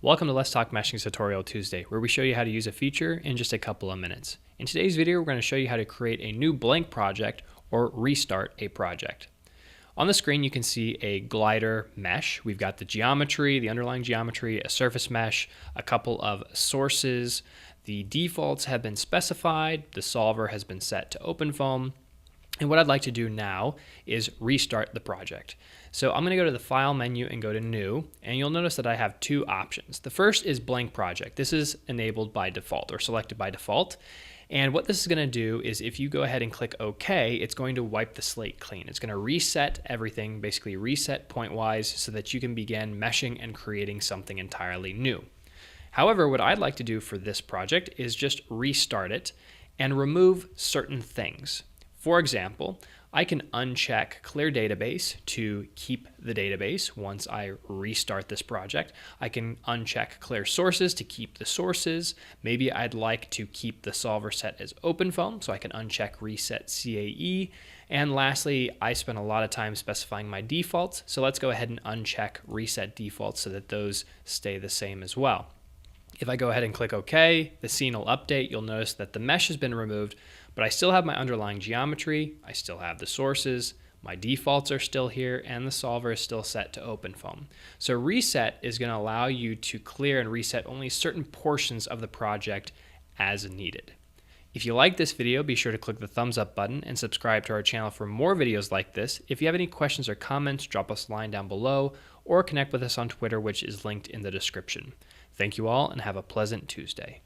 Welcome to Let's Talk Meshing Tutorial Tuesday, where we show you how to use a feature in just a couple of minutes. In today's video, we're going to show you how to create a new blank project or restart a project. On the screen, you can see a glider mesh. We've got the geometry, the underlying geometry, a surface mesh, a couple of sources. The defaults have been specified. The solver has been set to OpenFOAM. And what I'd like to do now is restart the project. So I'm going to go to the File menu and go to New, and you'll notice that I have two options. The first is Blank Project. This is enabled by default or selected by default. And what this is going to do is if you go ahead and click OK, it's going to wipe the slate clean. It's going to reset everything, basically reset Pointwise so that you can begin meshing and creating something entirely new. However, what I'd like to do for this project is just restart it and remove certain things. For example, I can uncheck Clear Database to keep the database once I restart this project. I can uncheck Clear Sources to keep the sources. Maybe I'd like to keep the solver set as OpenFOAM, so I can uncheck Reset CAE. And lastly, I spend a lot of time specifying my defaults, so let's go ahead and uncheck Reset Defaults so that those stay the same as well. If I go ahead and click OK, the scene will update. You'll notice that the mesh has been removed, but I still have my underlying geometry, I still have the sources, my defaults are still here, and the solver is still set to OpenFOAM. So reset is going to allow you to clear and reset only certain portions of the project as needed. If you like this video, be sure to click the thumbs up button and subscribe to our channel for more videos like this. If you have any questions or comments, drop us a line down below or connect with us on Twitter, which is linked in the description. Thank you all and have a pleasant Tuesday.